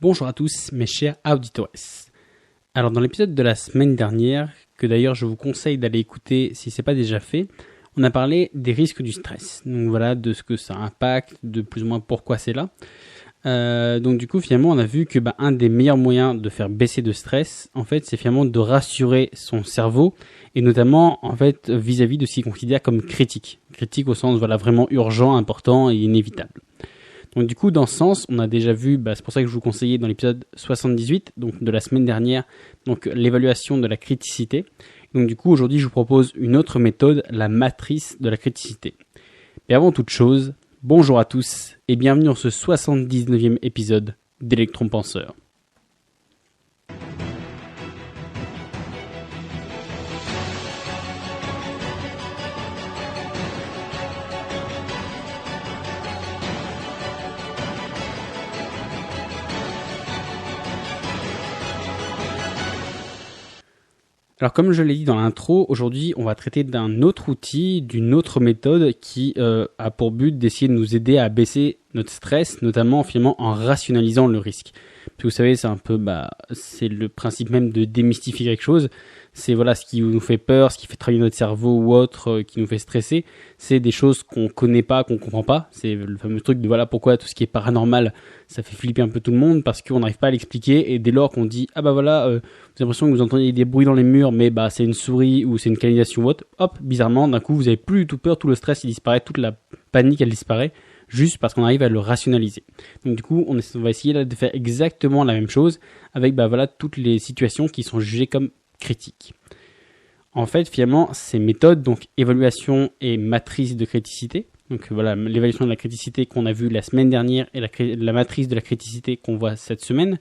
Bonjour à tous mes chers auditeurs. Alors dans l'épisode de la semaine dernière, que d'ailleurs je vous conseille d'aller écouter si ce n'est pas déjà fait, on a parlé des risques du stress. Donc voilà, de ce que ça impacte, de plus ou moins pourquoi c'est là. Donc du coup finalement on a vu que un des meilleurs moyens de faire baisser de stress, en fait, c'est finalement de rassurer son cerveau et notamment en fait vis-à-vis de ce qu'il considère comme critique au sens vraiment urgent, important et inévitable. Donc du coup dans ce sens on a déjà vu, c'est pour ça que je vous conseillais dans l'épisode 78 donc de la semaine dernière, donc l'évaluation de la criticité. Donc du coup aujourd'hui je vous propose une autre méthode, la matrice de la criticité. Mais avant toute chose, bonjour à tous et bienvenue dans ce 79e épisode d'Electron Penseur. Alors comme je l'ai dit dans l'intro, aujourd'hui on va traiter d'un autre outil, d'une autre méthode qui a pour but d'essayer de nous aider à baisser notre stress, notamment finalement en rationalisant le risque. Puis vous savez, c'est un peu, c'est le principe même de démystifier quelque chose. C'est ce qui nous fait peur, ce qui fait travailler notre cerveau ou autre, qui nous fait stresser. C'est des choses qu'on connaît pas, qu'on comprend pas. C'est le fameux truc de pourquoi tout ce qui est paranormal, ça fait flipper un peu tout le monde parce qu'on n'arrive pas à l'expliquer. Et dès lors qu'on dit vous avez l'impression que vous entendez des bruits dans les murs, mais c'est une souris ou c'est une canalisation ou autre. Hop, bizarrement, d'un coup vous avez plus du tout peur, tout le stress il disparaît, toute la panique elle disparaît. Juste parce qu'on arrive à le rationaliser. Donc du coup, on va essayer là de faire exactement la même chose avec toutes les situations qui sont jugées comme critiques. En fait, finalement, ces méthodes, donc évaluation et matrice de criticité, donc l'évaluation de la criticité qu'on a vue la semaine dernière et la matrice de la criticité qu'on voit cette semaine,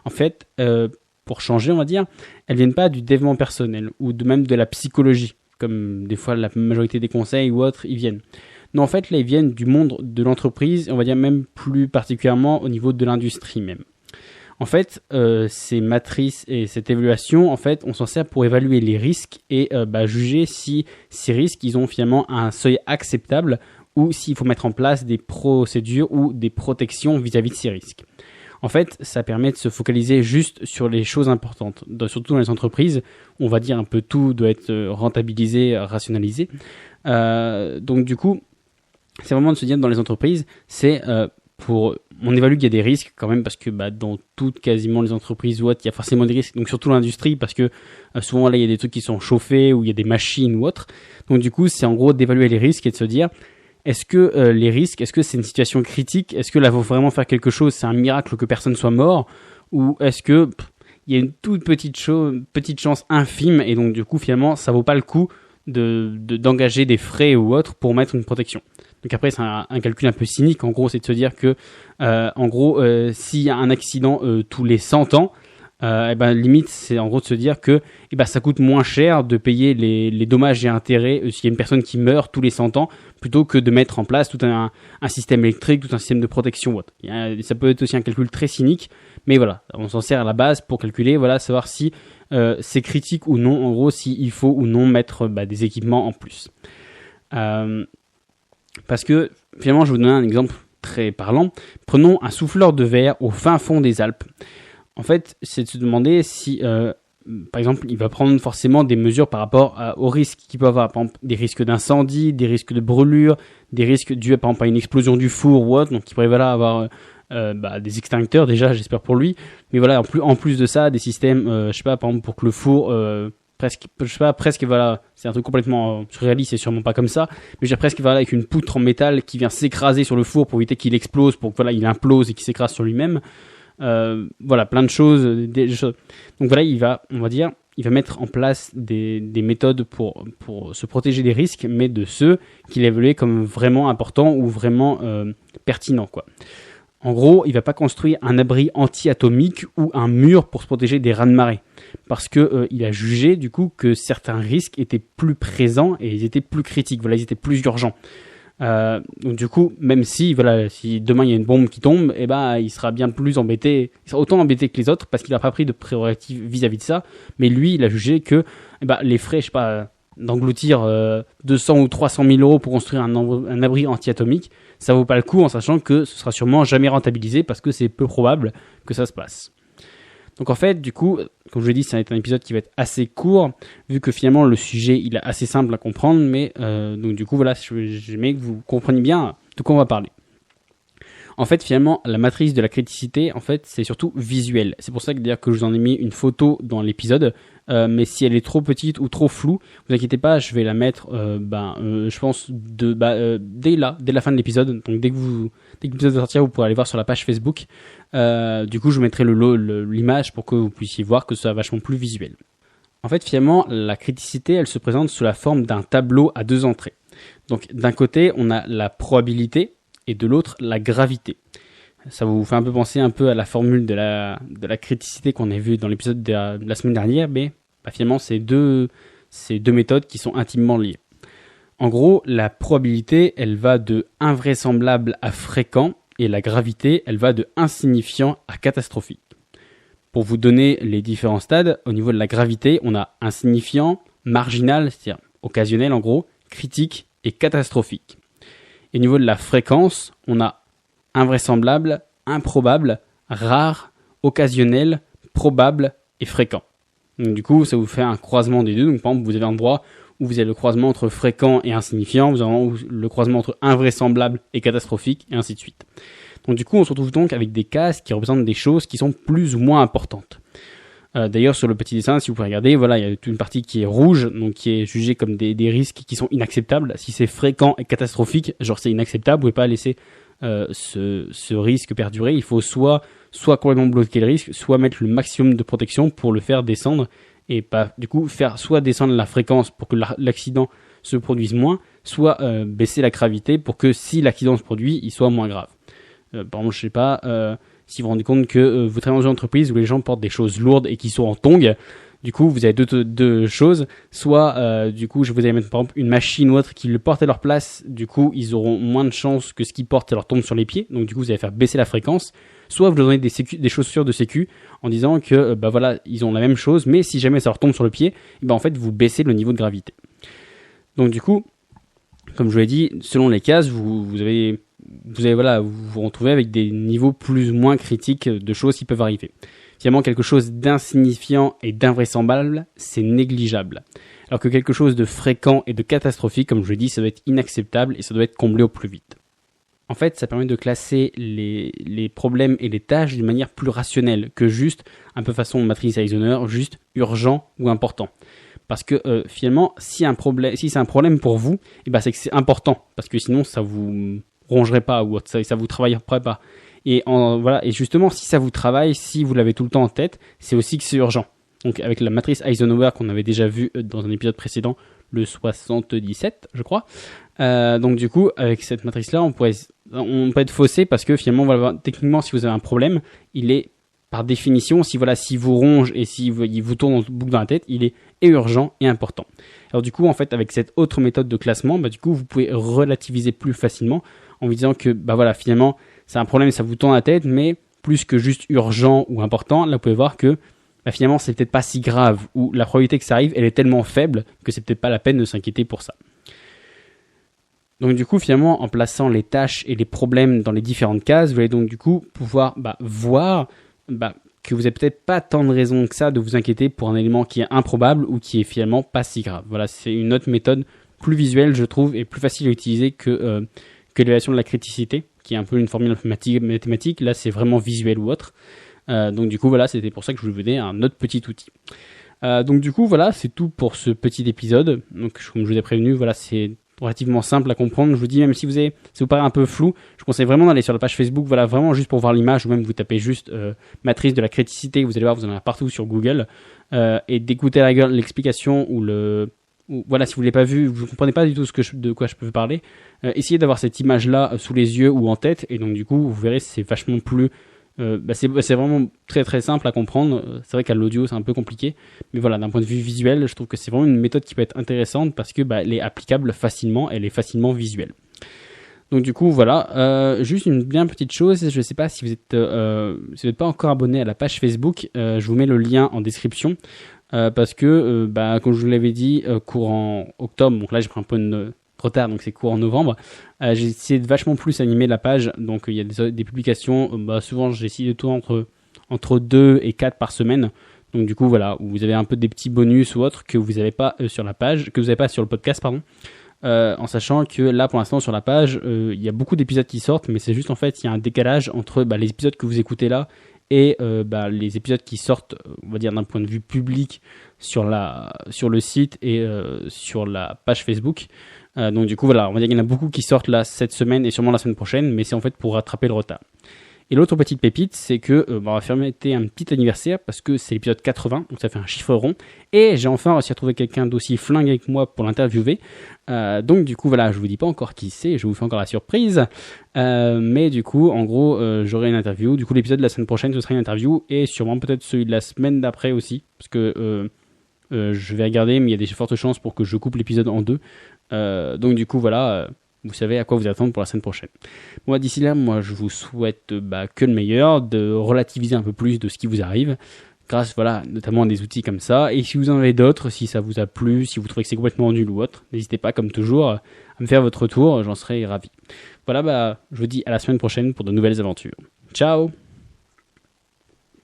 en fait, pour changer, on va dire, elles viennent pas du développement personnel ou même de la psychologie, comme des fois la majorité des conseils ou autres, ils viennent. Non, en fait, là, ils viennent du monde de l'entreprise, on va dire même plus particulièrement au niveau de l'industrie même. En fait, ces matrices et cette évaluation, en fait, on s'en sert pour évaluer les risques et juger si ces risques, ils ont finalement un seuil acceptable ou s'il faut mettre en place des procédures ou des protections vis-à-vis de ces risques. En fait, ça permet de se focaliser juste sur les choses importantes, surtout dans les entreprises. On va dire un peu tout doit être rentabilisé, rationalisé. Donc du coup, c'est vraiment de se dire dans les entreprises, on évalue qu'il y a des risques quand même parce que dans toutes quasiment les entreprises ou autres, il y a forcément des risques. Donc surtout l'industrie parce que souvent là il y a des trucs qui sont chauffés ou il y a des machines ou autres. Donc du coup c'est en gros d'évaluer les risques et de se dire est-ce que les risques, est-ce que c'est une situation critique, est-ce que là il faut vraiment faire quelque chose, c'est un miracle que personne soit mort ou est-ce que il y a une toute petite chance infime et donc du coup finalement ça vaut pas le coup d'engager des frais ou autres pour mettre une protection. Donc après c'est un calcul un peu cynique, en gros c'est de se dire que s'il y a un accident tous les 100 ans, limite c'est en gros de se dire que ça coûte moins cher de payer les dommages et intérêts s'il y a une personne qui meurt tous les 100 ans plutôt que de mettre en place tout un système électrique, tout un système de protection ou autre. Ça peut être aussi un calcul très cynique, mais voilà, on s'en sert à la base pour calculer, savoir si c'est critique ou non, en gros s'il faut ou non mettre des équipements en plus. Parce que finalement je vais vous donner un exemple très parlant. Prenons un souffleur de verre au fin fond des Alpes. En fait, c'est de se demander si, par exemple, il va prendre forcément des mesures par rapport aux risques qu'il peut avoir. Par exemple, des risques d'incendie, des risques de brûlure, des risques dus par exemple à une explosion du four ou autre. Donc il pourrait avoir des extincteurs déjà, j'espère pour lui. Mais en plus de ça, des systèmes, par exemple pour que le four c'est un truc complètement surréaliste, c'est sûrement pas comme ça, mais j'ai presque avec une poutre en métal qui vient s'écraser sur le four pour éviter qu'il explose, pour que il implose et qu'il s'écrase sur lui-même. Plein de choses, Donc il va mettre en place des méthodes pour se protéger des risques, mais de ceux qu'il évalue comme vraiment importants ou vraiment pertinents, quoi. En gros, il va pas construire un abri anti-atomique ou un mur pour se protéger des raz-de-marée. Parce que il a jugé du coup que certains risques étaient plus présents et ils étaient plus critiques, ils étaient plus urgents. Donc du coup, même si demain il y a une bombe qui tombe, il sera bien plus embêté, il sera autant embêté que les autres parce qu'il n'a pas pris de prérogative vis-à-vis de ça. Mais lui, il a jugé que les frais, d'engloutir 200 ou 300 000 euros pour construire un abri anti-atomique, ça vaut pas le coup en sachant que ce sera sûrement jamais rentabilisé parce que c'est peu probable que ça se passe. Donc en fait, du coup, comme je l'ai dit, ça va être un épisode qui va être assez court, vu que finalement le sujet il est assez simple à comprendre, mais donc du coup voilà, j'aimerais que vous compreniez bien de quoi on va parler. En fait, finalement, la matrice de la criticité, en fait, c'est surtout visuel. C'est pour ça que d'ailleurs que je vous en ai mis une photo dans l'épisode, mais si elle est trop petite ou trop floue, vous inquiétez pas, je vais la mettre, je pense dès la fin de l'épisode. Donc dès que l'épisode va sortir, vous pourrez aller voir sur la page Facebook. Du coup, je mettrai l'image pour que vous puissiez voir que ça soit vachement plus visuel. En fait, finalement, la criticité, elle se présente sous la forme d'un tableau à 2 entrées. Donc d'un côté, on a la probabilité, et de l'autre la gravité. Ça vous fait un peu penser un peu à la formule de la criticité qu'on a vue dans l'épisode de la semaine dernière, mais finalement c'est deux méthodes qui sont intimement liées. En gros, la probabilité, elle va de invraisemblable à fréquent, et la gravité, elle va de insignifiant à catastrophique. Pour vous donner les différents stades, au niveau de la gravité, on a insignifiant, marginal, c'est-à-dire occasionnel en gros, critique et catastrophique. Et au niveau de la fréquence, on a invraisemblable, improbable, rare, occasionnel, probable et fréquent. Donc, du coup, ça vous fait un croisement des deux. Donc, par exemple, vous avez un endroit où vous avez le croisement entre fréquent et insignifiant, vous avez le croisement entre invraisemblable et catastrophique, et ainsi de suite. Donc, du coup, on se retrouve donc avec des cases qui représentent des choses qui sont plus ou moins importantes. D'ailleurs, sur le petit dessin, si vous pouvez regarder, voilà, il y a une partie qui est rouge, donc qui est jugée comme des risques qui sont inacceptables. Si c'est fréquent et catastrophique, genre c'est inacceptable, vous pouvez pas laisser ce risque perdurer. Il faut soit complètement bloquer le risque, soit mettre le maximum de protection pour le faire descendre et pas du coup faire soit descendre la fréquence pour que l'accident se produise moins, soit baisser la gravité pour que si l'accident se produit, il soit moins grave. Par exemple, je sais pas. Si vous vous rendez compte que vous travaillez dans une entreprise où les gens portent des choses lourdes et qui sont en tongs, du coup, vous avez deux choses. Soit, du coup, je vous allez mettre par exemple une machine ou autre qui le porte à leur place. Du coup, ils auront moins de chances que ce qu'ils portent leur tombe sur les pieds. Donc, du coup, vous allez faire baisser la fréquence. Soit, vous leur donnez des chaussures de sécu en disant que, voilà, ils ont la même chose, mais si jamais ça leur tombe sur le pied, en fait, vous baissez le niveau de gravité. Donc, du coup, comme je vous l'ai dit, selon les cases, vous vous retrouvez avec des niveaux plus ou moins critiques de choses qui peuvent arriver. Finalement, quelque chose d'insignifiant et d'invraisemblable, c'est négligeable. Alors que quelque chose de fréquent et de catastrophique, comme je l'ai dit, ça doit être inacceptable et ça doit être comblé au plus vite. En fait, ça permet de classer les problèmes et les tâches d'une manière plus rationnelle que juste, un peu façon matrice Eisenhower, juste urgent ou important. Parce que finalement, si c'est un problème pour vous, c'est que c'est important. Parce que sinon, ça vous rongerait pas ou ça vous travaillerait pas. Et justement, si ça vous travaille, si vous l'avez tout le temps en tête, c'est aussi que c'est urgent. Donc avec la matrice Eisenhower qu'on avait déjà vue dans un épisode précédent, le 77, je crois. Donc du coup, avec cette matrice-là, on peut être faussé parce que finalement, techniquement, si vous avez un problème, il est par définition, si vous ronge et si il vous tourne en boucle dans la tête, il est urgent et important. Alors du coup, en fait, avec cette autre méthode de classement, du coup, vous pouvez relativiser plus facilement en vous disant que, finalement, c'est un problème, ça vous tourne la tête, mais plus que juste urgent ou important, là, vous pouvez voir que, finalement, c'est peut-être pas si grave, ou la probabilité que ça arrive, elle est tellement faible que c'est peut-être pas la peine de s'inquiéter pour ça. Donc du coup, finalement, en plaçant les tâches et les problèmes dans les différentes cases, vous allez donc du coup pouvoir voir que vous n'avez peut-être pas tant de raisons que ça de vous inquiéter pour un élément qui est improbable ou qui est finalement pas si grave. Voilà, c'est une autre méthode plus visuelle, je trouve, et plus facile à utiliser que l'évaluation de la criticité, qui est un peu une formule mathématique. Là, c'est vraiment visuel ou autre. Donc du coup, voilà, c'était pour ça que je vous donnais un autre petit outil. Donc du coup, voilà, c'est tout pour ce petit épisode. Donc comme je vous ai prévenu, voilà, c'est relativement simple à comprendre. Je vous dis, même si ça vous paraît un peu flou, je conseille vraiment d'aller sur la page Facebook, voilà, vraiment juste pour voir l'image, ou même vous tapez juste matrice de la criticité, vous allez voir, vous en avez partout sur Google, et d'écouter à l'explication voilà, si vous ne l'avez pas vu, vous ne comprenez pas du tout de quoi je peux vous parler, essayez d'avoir cette image-là sous les yeux ou en tête, et donc du coup, vous verrez, c'est vachement plus c'est vraiment très très simple à comprendre. C'est vrai qu'à l'audio c'est un peu compliqué, mais voilà, d'un point de vue visuel, je trouve que c'est vraiment une méthode qui peut être intéressante parce que elle est applicable facilement, elle est facilement visuelle. Donc du coup voilà, juste une bien petite chose, je ne sais pas si vous êtes pas encore abonné à la page Facebook, je vous mets le lien en description. parce que, comme je vous l'avais dit, courant octobre, donc là j'ai pris un peu de retard, donc c'est courant novembre, j'ai essayé de vachement plus animer la page, donc il y a des publications, souvent j'ai essayé de tourner entre 2 et 4 par semaine, donc du coup voilà, où vous avez un peu des petits bonus ou autres que vous n'avez pas sur la page, que vous n'avez pas sur le podcast, pardon. En sachant que là pour l'instant sur la page il y a beaucoup d'épisodes qui sortent, mais c'est juste en fait il y a un décalage entre les épisodes que vous écoutez là et les épisodes qui sortent, on va dire d'un point de vue public sur le site et sur la page Facebook. Donc du coup voilà, on va dire qu'il y en a beaucoup qui sortent là cette semaine et sûrement la semaine prochaine, mais c'est en fait pour rattraper le retard. Et l'autre petite pépite, c'est que on va fêter un petit anniversaire parce que c'est l'épisode 80, donc ça fait un chiffre rond. Et j'ai enfin réussi à trouver quelqu'un d'aussi flingue avec moi pour l'interviewer. Donc du coup voilà, je vous dis pas encore qui c'est, je vous fais encore la surprise. Mais du coup, en gros, j'aurai une interview. Du coup, l'épisode de la semaine prochaine, ce sera une interview et sûrement peut-être celui de la semaine d'après aussi, parce que je vais regarder, mais il y a des fortes chances pour que je coupe l'épisode en deux. Donc du coup voilà. Vous savez à quoi vous attendre pour la semaine prochaine. Moi, d'ici là, je vous souhaite que le meilleur, de relativiser un peu plus de ce qui vous arrive, grâce, notamment à des outils comme ça. Et si vous en avez d'autres, si ça vous a plu, si vous trouvez que c'est complètement nul ou autre, n'hésitez pas, comme toujours, à me faire votre retour, j'en serai ravi. Voilà, je vous dis à la semaine prochaine pour de nouvelles aventures. Ciao!